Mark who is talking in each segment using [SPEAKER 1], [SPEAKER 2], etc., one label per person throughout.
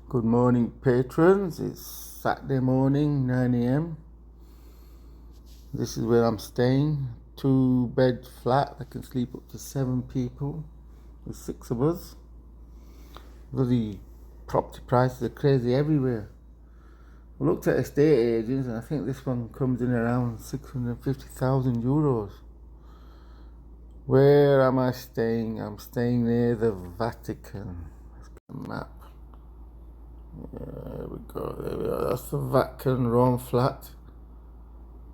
[SPEAKER 1] Good morning, patrons. It's Saturday morning, 9 a.m. This is where I'm staying. 2-bed flat. I can sleep up to 7 people. There's 6 of us. Bloody property prices are crazy everywhere. I looked at estate agents and I think this one comes in around 650,000 euros. Where am I staying? I'm staying near the Vatican. Let's get a map. There we go, there we are. That's the Vatican Rome flat.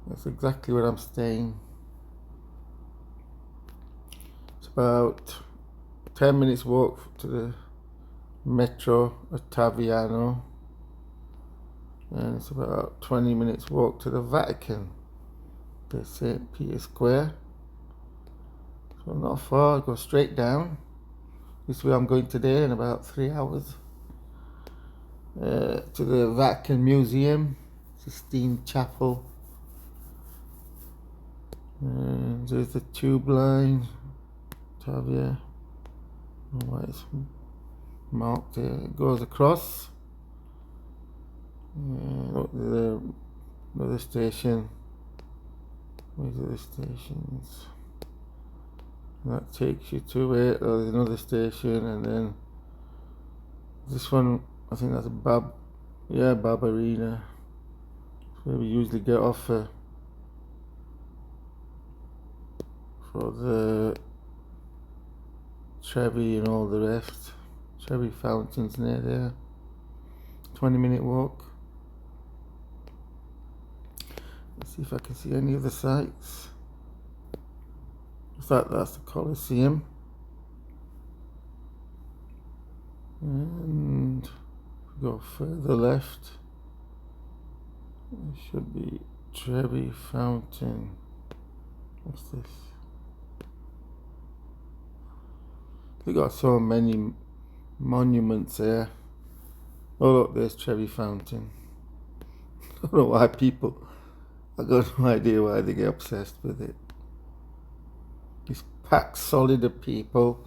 [SPEAKER 1] That's exactly where I'm staying. It's about 10 minutes walk to the metro Ottaviano, and it's about 20 minutes walk to the Vatican, the St. Peter Square. So not far, I go straight down. This is where I'm going today in about 3 hours. To the Vatican Museum, Sistine Chapel, and there's the tube line, Tavia, why it's marked there, it goes across, look, another station, where's the other stations, that takes you to it, there's another station, and then this one, I think that's a Barberina. That's where we usually get off for the Trevi and all the rest. Trevi Fountains near there. 20-minute walk. Let's see if I can see any of the sites. That's the Colosseum. And go further left, it should be Trevi Fountain. What's this? They got so many monuments there. Oh look, there's Trevi Fountain. I don't know why people, I got no idea why they get obsessed with it. It's packed solid of people.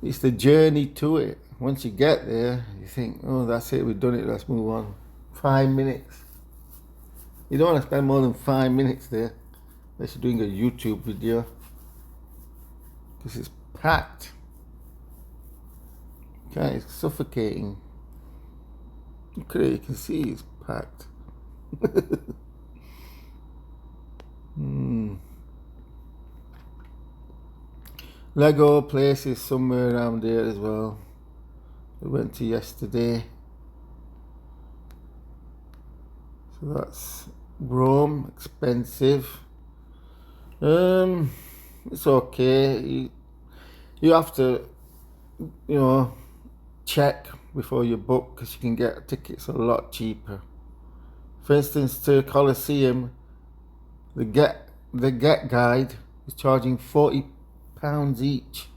[SPEAKER 1] It's the journey to it. Once you get there, you think, oh, that's it, we've done it, let's move on. 5 minutes. You don't want to spend more than 5 minutes there unless you're doing a YouTube video, because it's packed. Okay, it's suffocating. Look at it, you can see it's packed. Lego place is somewhere around there as well. We went to yesterday. So that's Rome, expensive. It's okay. You have to, check before you book, because you can get tickets a lot cheaper. For instance, to Colosseum, the get guide is charging £40 each,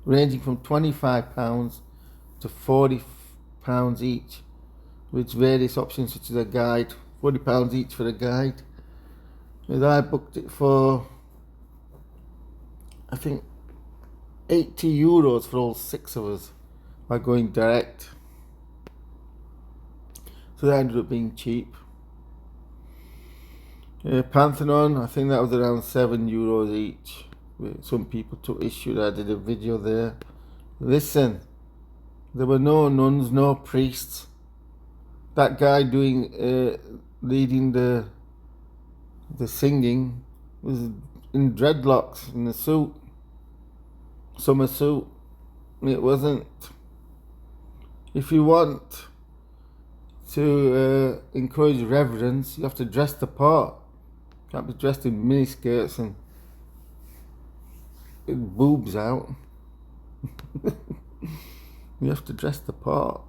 [SPEAKER 1] ranging from £25 to £40 each, with various options such as a guide. £40 each for a guide. And I booked it for, I think, €80 for all 6 of us by going direct. So that ended up being cheap. Pantheon, I think that was around €7 each. Some people took issue that I did a video there. Listen, there were no nuns, no priests. That guy leading the singing was in dreadlocks, in a suit, summer suit. It wasn't. If you want to encourage reverence, you have to dress the part. You can't be dressed in miniskirts and boobs out. You have to dress the part.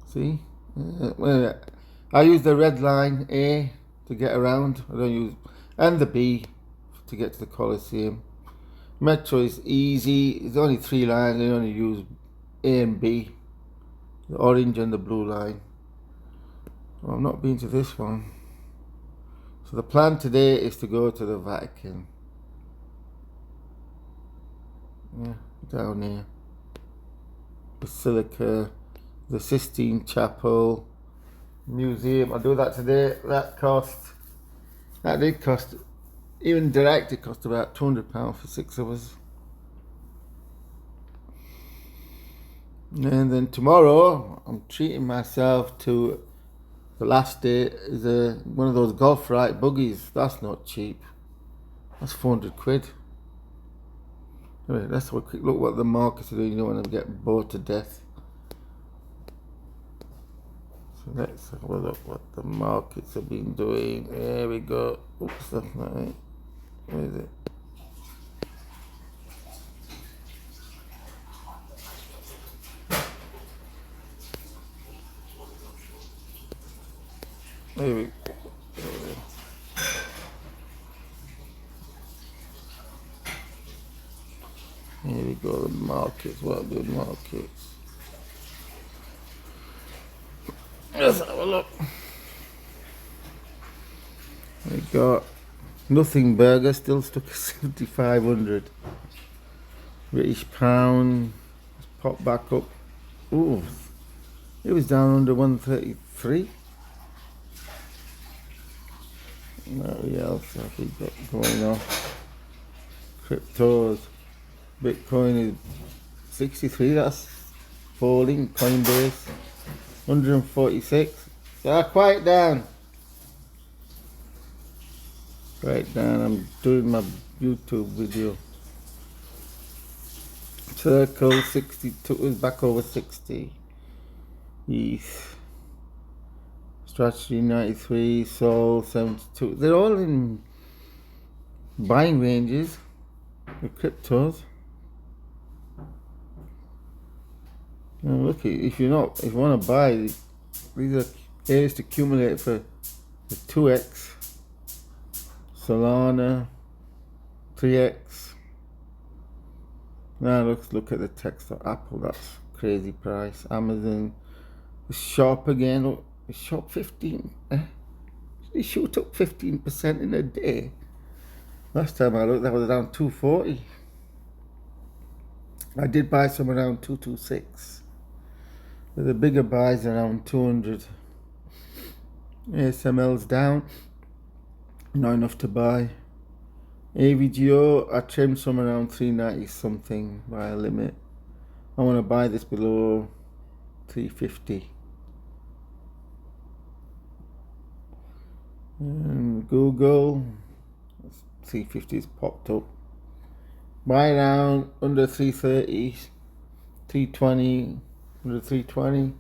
[SPEAKER 1] See? I use the red line A to get around. I don't use, and the B to get to the Colosseum. Metro is easy. It's only 3 lines. I only use A and B, the orange and the blue line. Well, I've not been to this one. So the plan today is to go to the Vatican. Yeah, down here. Basilica, the Sistine Chapel, Museum. I'll do that today. That did cost, even direct, it cost about £200 for 6 of us. And then tomorrow, I'm treating myself to the last day is one of those golf right buggies. That's not cheap. That's 400 quid. Anyway, let's have a quick look what the markets are doing. You don't want to get bored to death. So let's have a look what the markets have been doing. There we go. Oops, that's not it. Where is it? There we go. Here we go, the markets. What are the markets? Let's have a look. We got Nothing Burger still stuck at 7,500. British pound popped back up. Ooh, it was down under 133. What else have we got going on? Cryptos. Bitcoin is 63. That's falling. Coinbase 146. So quiet down. Right down. I'm doing my YouTube video. Circle 62 is back over 60. ETH. Strategy 93. Sol 72. They're all in buying ranges with cryptos. And look, if you want to buy, these are areas to accumulate for the 2x. Solana 3x. Now let's look at the text of Apple. That's crazy price. Amazon is sharp again. Look, it's sharp 15. It shoot up 15% in a day. Last time I looked, that was around 240. I did buy some around 226. But the bigger buys around 200. ASML's down. Not enough to buy. AVGO, I trimmed some around 390 something by a limit. I want to buy this below 350. And Google, 350's popped up. Buy around under 330, 320, under 320.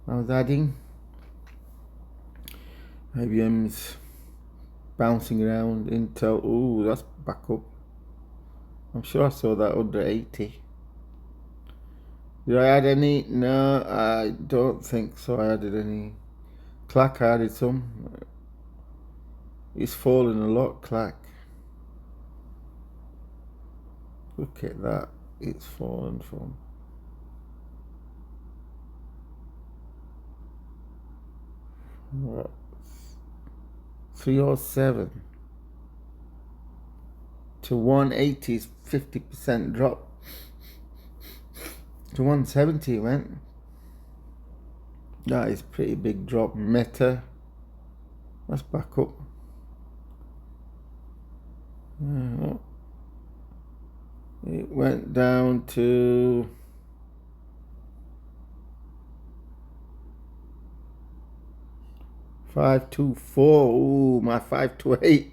[SPEAKER 1] I was adding. IBM's bouncing around. Intel, ooh, that's back up. I'm sure I saw that under 80. Did I add any? No, I don't think so. I added any. Clack, I added some. It's fallen a lot, Clack. Look at that. It's fallen from 307 to 180 is 50% drop. To 170 it went. That is pretty big drop. Meta, that's back up. It went down to 524. Ooh, my 528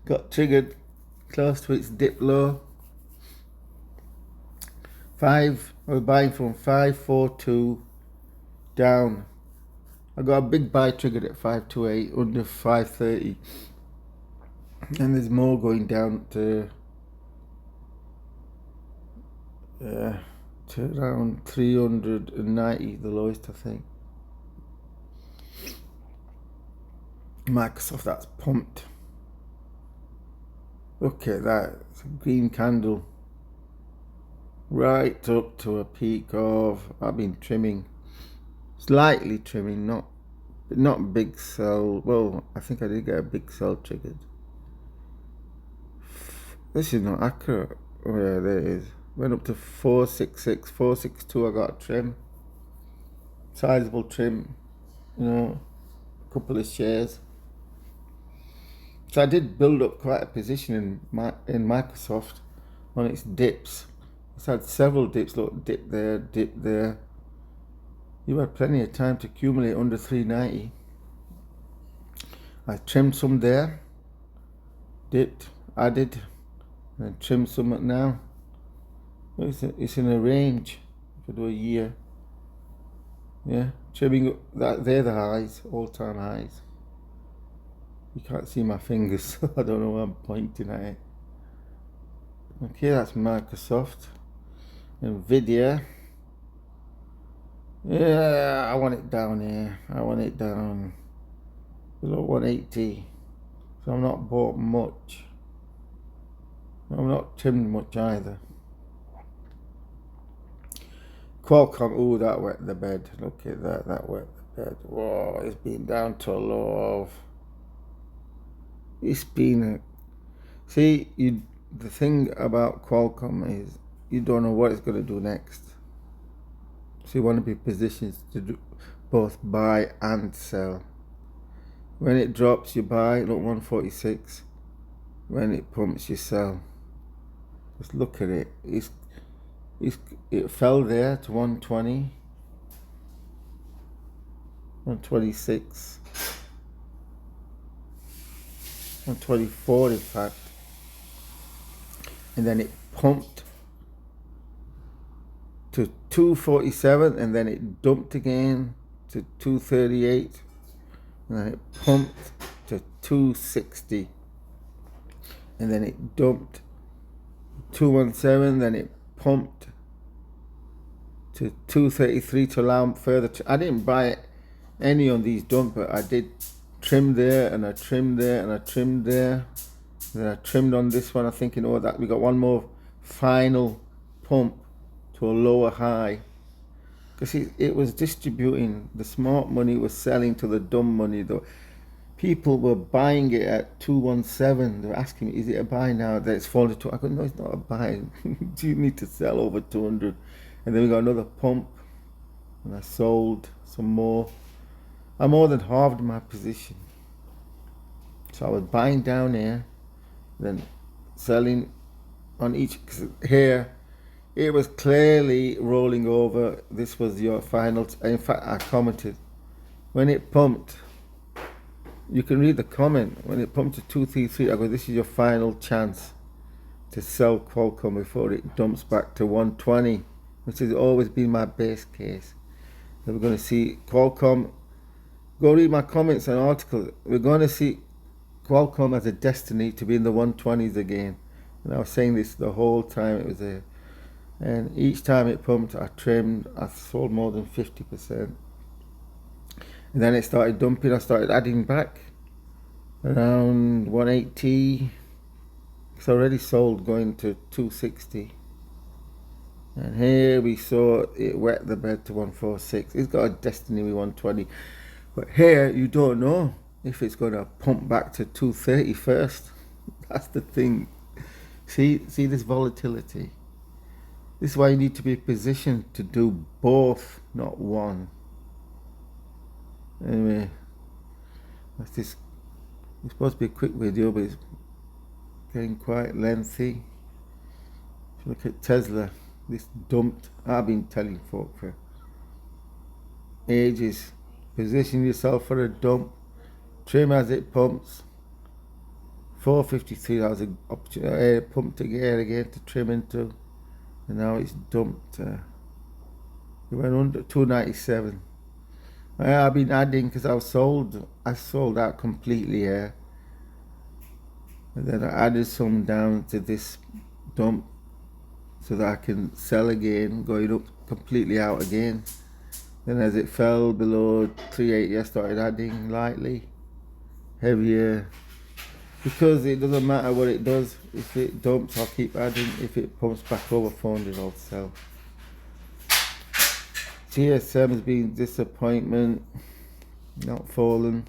[SPEAKER 1] got triggered close to its dip low. I was buying from 542 down. I got a big buy triggered at 528 under 530, and there's more going down to around 390, the lowest I think. Microsoft, that's pumped. Look at that, it's a green candle right up to a peak of, I've been trimming, slightly trimming, not big sell. Well, I think I did get a big sell triggered. This is not accurate. Oh yeah, there it is. went up to 466, 462. I got a trim, sizable trim, you know, a couple of shares. So I did build up quite a position in Microsoft on its dips. It's had several dips. Look, dip there, dip there. You had plenty of time to accumulate under 390. I trimmed some there, dipped, added, and trimmed some now. It's in a range for a year. Yeah, trimming that. They're the highs, all-time highs. You can't see my fingers, so I don't know where I'm pointing at it. Okay, that's Microsoft. Nvidia. Yeah, I want it down here. I want it down below 180. So I'm not bought much. I'm not trimmed much either. Qualcomm, oh, that wet the bed. Look at that, that wet the bed. Whoa, it's been down to a low of. It's been. See, the thing about Qualcomm is you don't know what it's going to do next. So you want to be positioned to do both buy and sell. When it drops, you buy. Look, 146. When it pumps, you sell. Just look at it. It fell there to 120, 126, 124 in fact, and then it pumped to 247, and then it dumped again to 238, and then it pumped to 260, and then it dumped 217, then it pumped to 233 to allow further. I didn't buy any on these dump, but I did trim there, and I trimmed there, and I trimmed there, and then I trimmed on this one. I'm thinking, oh, that we got one more final pump to a lower high, because it was distributing. The smart money was selling to the dumb money. Though people were buying it at 217. They were asking me, is it a buy now that it's fallen to? I go, no, it's not a buy. Do you need to sell over 200? And then we got another pump, and I sold some more. I more than halved my position. So I was buying down here, then selling on each. Cause here, it was clearly rolling over. This was your final. In fact, I commented when it pumped. You can read the comment. When it pumped to 233, I go, this is your final chance to sell Qualcomm before it dumps back to 120, which has always been my base case. So we're going to see Qualcomm. Go read my comments and articles. We're going to see Qualcomm as a destiny to be in the 120s again. And I was saying this the whole time it was there. And each time it pumped, I trimmed. I sold more than 50%. And then it started dumping. I started adding back around 180. It's already sold going to 260. And here we saw it wet the bed to 146. It's got a destiny with 120. But here you don't know if it's going to pump back to 230 first. That's the thing. See this volatility. This is why you need to be positioned to do both, not one. Anyway, that's this. It's supposed to be a quick video, but it's getting quite lengthy. If you look at Tesla, this dumped. I've been telling folk for ages. Position yourself for a dump. Trim as it pumps. 453. That was an opportunity. Pumped again to trim into, and now it's dumped. It went under 297. I've been adding because I sold out completely here, and then I added some down to this dump so that I can sell again, going up completely out again. Then as it fell below 380, I started adding lightly, heavier, because it doesn't matter what it does. If it dumps, I'll keep adding. If it pumps back over 400, I'll sell. TSM has been disappointment, not fallen.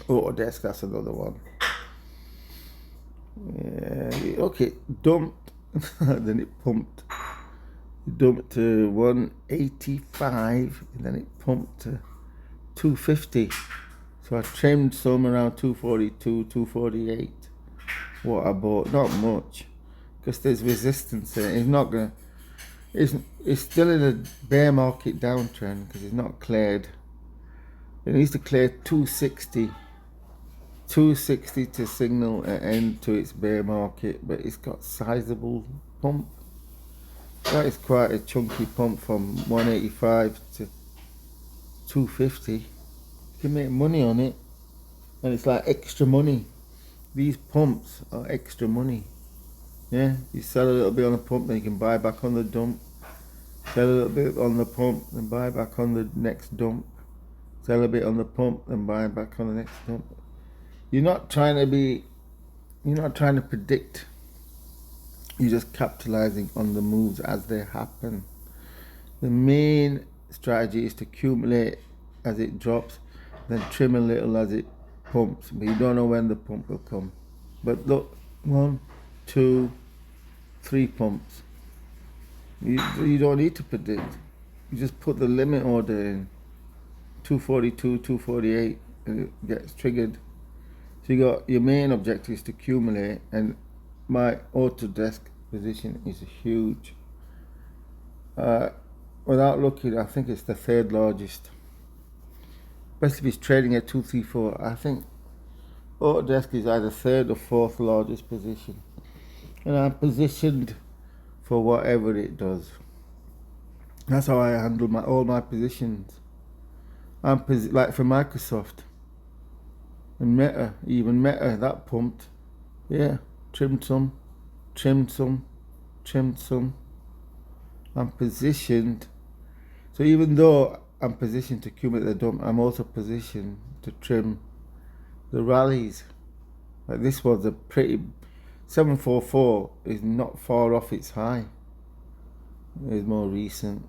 [SPEAKER 1] ADSK, that's another one. Yeah, okay, dumped, then it pumped. It dumped to 185, and then it pumped to 250. So I trimmed some around 242, 248. What I bought, not much, because there's resistance there. It's not gonna. It's still in a bear market downtrend because it's not cleared. It needs to clear 260 to signal an end to its bear market, but it's got sizable pump. That is quite a chunky pump from 185 to 250. You can make money on it, and it's like extra money. These pumps are extra money. Yeah, you sell a little bit on the pump, then you can buy back on the dump. Sell a little bit on the pump, then buy back on the next dump. Sell a bit on the pump, then buy back on the next dump. You're not trying to predict. You're just capitalizing on the moves as they happen. The main strategy is to accumulate as it drops, then trim a little as it pumps. But you don't know when the pump will come. But look, 1, 2, 3 pumps. You don't need to predict. You just put the limit order in 242, 248, and it gets triggered. So you got your main objective is to accumulate, and my Autodesk position is huge. Without looking, I think it's the 3rd largest. Especially if it's trading at 234. I think Autodesk is either 3rd or 4th largest position, and I'm positioned for whatever it does. That's how I handle all my positions. I'm like for Microsoft and Meta, even Meta, that pumped. Yeah, trimmed some. I'm positioned. So even though I'm positioned to accumulate the dump, I'm also positioned to trim the rallies. Like this was a pretty 744 is not far off its high. It's more recent.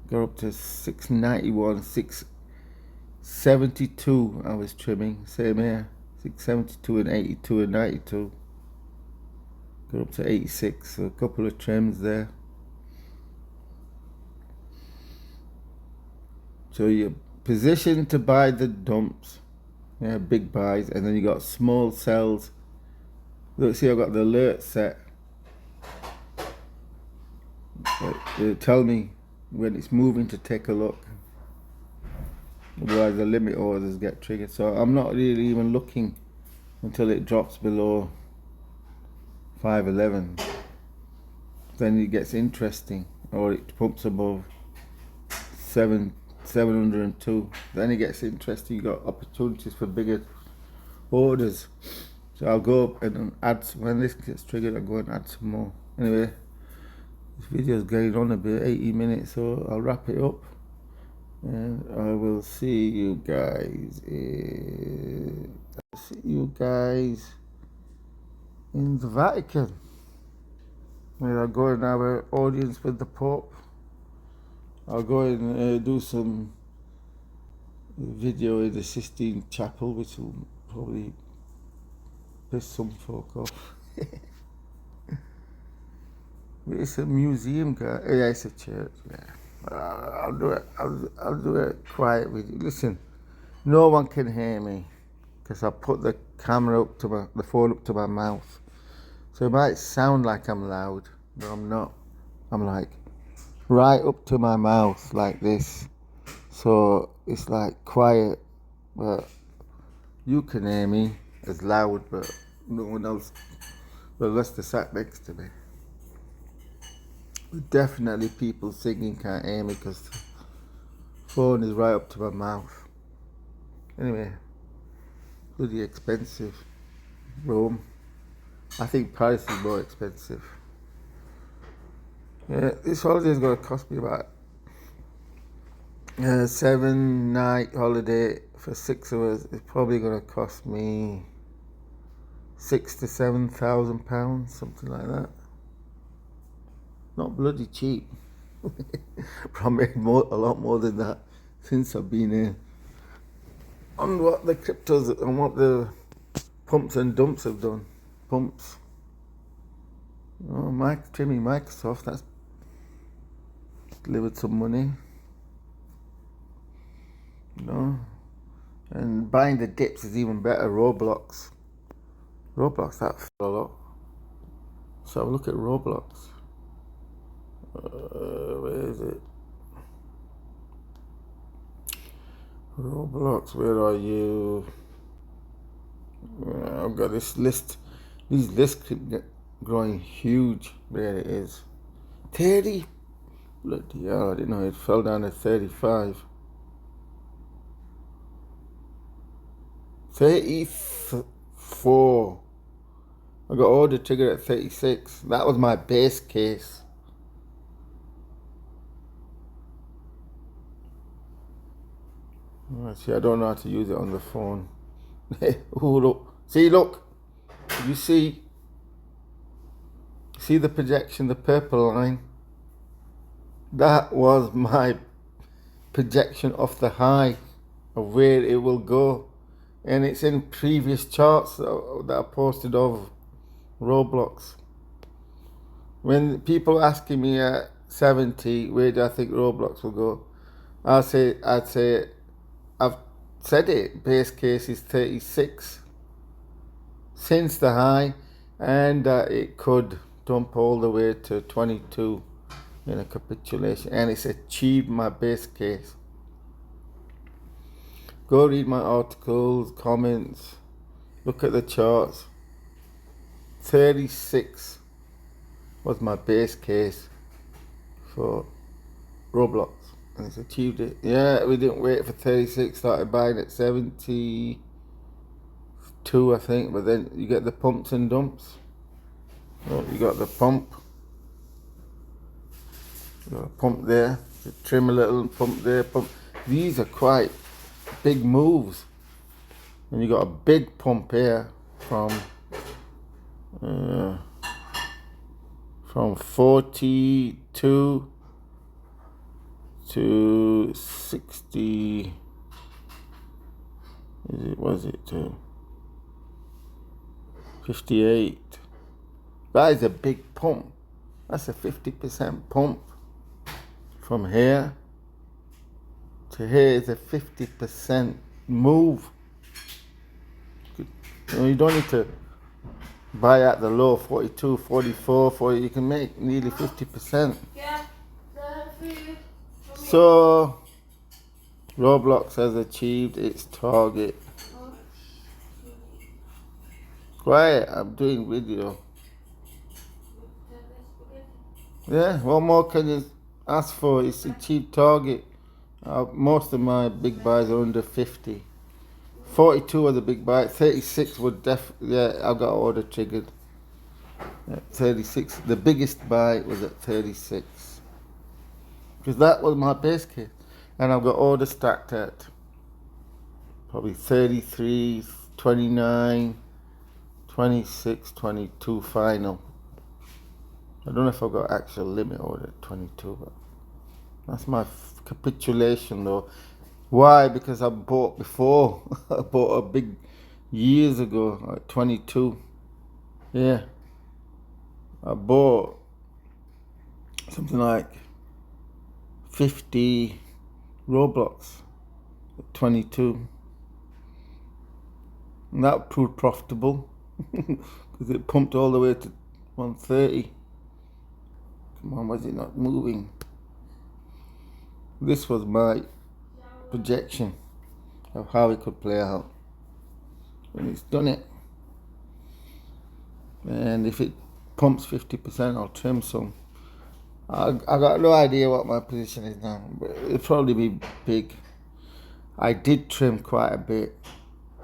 [SPEAKER 1] Got up to 691, 672 I was trimming. Same here. 672 and 82 and 92. Got up to 86, so a couple of trims there. So you're positioned to buy the dumps. Yeah, big buys, and then you got small sells. Look, see, I've got the alert set. It'll tell me when it's moving to take a look. Otherwise the limit orders get triggered. So I'm not really even looking until it drops below 511. Then it gets interesting, or it pumps above 702. Then it gets interesting. You got opportunities for bigger orders. So I'll go up and add, when this gets triggered, I'll go and add some more. Anyway, this video is going on a bit, 80 minutes, so I'll wrap it up. And I will see you guys in the Vatican. And I'll go and have an audience with the Pope. I'll go and do some video in the Sistine Chapel, which will probably piss some folk off. It's a museum, guy. Yeah, it's a church. Yeah, I'll do it. I'll do it quiet with you. Listen, no one can hear me because I put the camera up to the phone up to my mouth, so it might sound like I'm loud, but I'm not. I'm like right up to my mouth like this, so it's like quiet, but you can hear me as loud, but no one else, well, unless they sat next to me. Definitely people singing can't hear me because the phone is right up to my mouth. Anyway, bloody expensive. Rome. I think Paris is more expensive. Yeah, this holiday is going to cost me about 7-night holiday for 6 hours. It's probably going to cost me £6,000 to £7,000, something like that. Not bloody cheap. But I made a lot more than that since I've been here. On what the cryptos and what the pumps and dumps have done. Pumps. Oh, trimming Microsoft, that's delivered some money. And buying the dips is even better. Roblox, that fell a lot. So have a look at Roblox. Where is it? Roblox, where are you? I've got this list. These lists keep growing huge. There it is. 30? Bloody hell, I didn't know it fell down to 35. 34. I got order triggered at 36. That was my base case. See, I don't know how to use it on the phone. Oh, look. See, look. You see the projection, the purple line? That was my projection of the high of where it will go. And it's in previous charts that I posted of Roblox. When people asking me at 70, where do I think Roblox will go? I'd say, I've said it, base case is 36 since the high, and it could dump all the way to 22 in a capitulation, and it's achieved my base case. Go read my articles, comments, look at the charts. 36 was my base case for Roblox, and it's achieved it. Yeah, we didn't wait for 36, started buying at 72, I think, but then you get the pumps and dumps. Oh, you got the pump. You got a pump there, you trim a little, pump there, pump. These are quite big moves. And you got a big pump here from 42 to 60. Was it to 58? That is a big pump. That's a 50% pump. From here to here is a 50% move. You don't need to buy at the low 42, 44, 40. You can make nearly 50%. So Roblox has achieved its target. Quiet, I'm doing video. Yeah, what more can you ask for? It's achieved target. Most of my big buys are under 50. 42 was a big buy. 36 would I've got order triggered. 36. The biggest buy was at 36. Because that was my base case. And I've got order stacked at probably 33, 29, 26, 22 final. I don't know if I've got actual limit order at 22, but that's my capitulation though. Why? Because I bought before. I bought a big years ago at 22. Yeah. I bought something like 50 Roblox at 22. And that proved profitable because it pumped all the way to 130. Come on, why is it not moving? This was my projection of how it could play out. And it's done it. And if it pumps 50%, I'll trim some. I got no idea what my position is now, but it'll probably be big. I did trim quite a bit.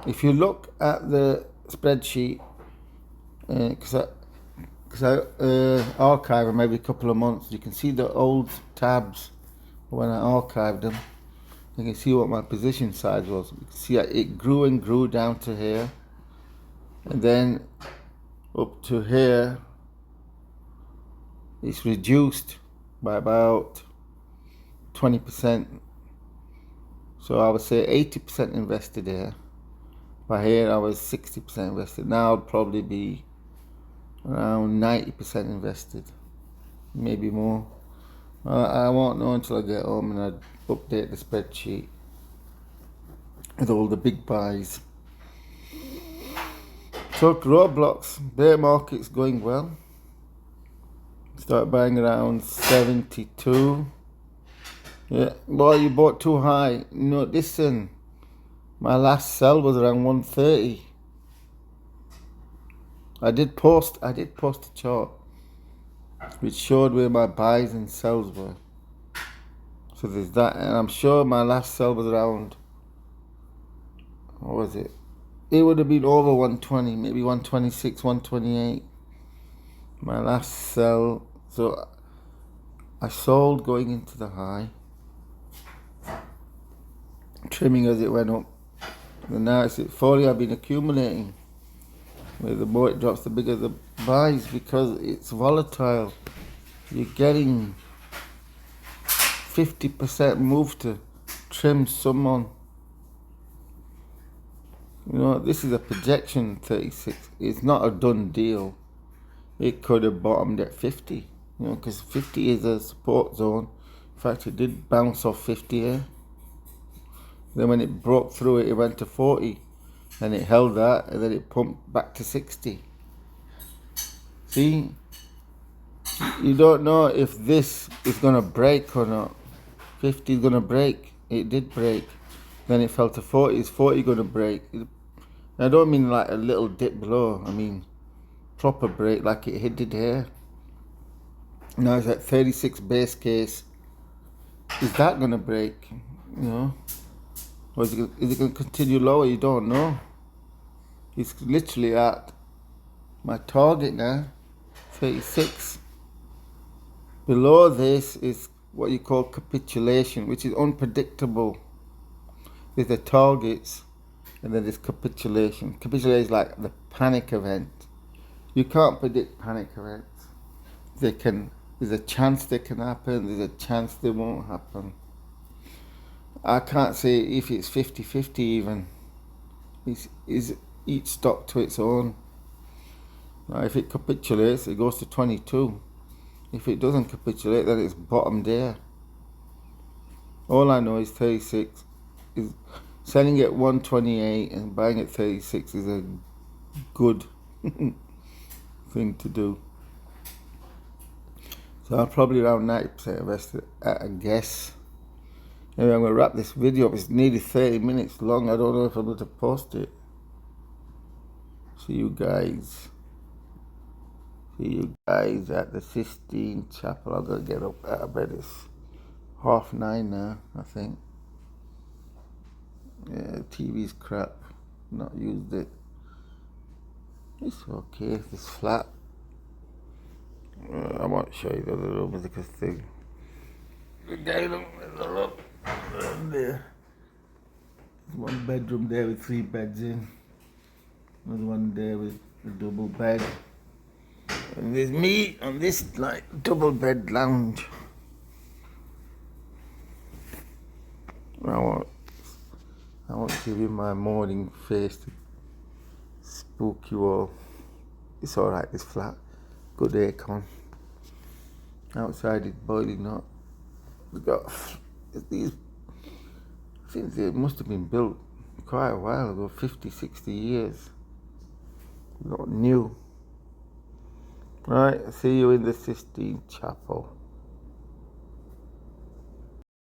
[SPEAKER 1] If you look at the spreadsheet, because I archive them every couple of months, you can see the old tabs when I archived them. You can see what my position size was. You can see it grew and grew down to here, and then up to here. It's reduced by about 20%. So I would say 80% invested here. By here I was 60% invested. Now I'll probably be around 90% invested, maybe more. I won't know until I get home and I update the spreadsheet with all the big buys. So Roblox, bear market's going well. Start buying around 72. Yeah, boy, you bought too high. No, listen, my last sell was around 130. I did post a chart which showed where my buys and sells were. So there's that, and I'm sure my last sell was around, what was it? It would have been over 120, maybe 126, 128. My last sell. So I sold going into the high, trimming as it went up. And now it's at 40. I've been accumulating. Where the more it drops, the bigger the buys, because it's volatile. You're getting 50% move to trim someone. You know, this is a projection 36. It's not a done deal. It could have bottomed at 50. You know, because 50 is a support zone. In fact, it did bounce off 50 here. Then when it broke through it, it went to 40. And it held that, and then it pumped back to 60. See? You don't know if this is going to break or not. 50 is going to break. It did break. Then it fell to 40. Is 40 going to break? I don't mean like a little dip below. I mean proper break like it did here. Now it's at 36 base case. Is that going to break? You know? Or is it going to continue lower? You don't know. It's literally at my target now, 36. Below this is what you call capitulation, which is unpredictable. There's the targets, and then there's capitulation. Capitulation is like the panic event. You can't predict panic events. There's a chance they can happen, there's a chance they won't happen. I can't say if it's 50-50 even. It's each stock to its own. Now, if it capitulates, it goes to 22. If it doesn't capitulate, then it's bottom there. All I know is 36 is selling at 128 and buying at 36 is a good thing to do. So I'm probably around 90% invested at a guess. Anyway, I'm going to wrap this video up. It's nearly 30 minutes long. I don't know if I'm going to post it. See you guys at the Sistine Chapel. I'm going to get up out of bed. It's 9:30 now, I think. Yeah, TV's crap. Not used it. It's okay. It's flat. I won't show you the other room because the guy look there. There's one bedroom there with 3 beds in. There's one there with a double bed. And there's me on this like double bed lounge. I won't give you my morning face to spook you all. It's alright, it's flat. Good aircon. Outside it's boiling hot. We got these. I think they must have been built quite a while ago, 50, 60 years. Not new. Right, see you in the Sistine Chapel.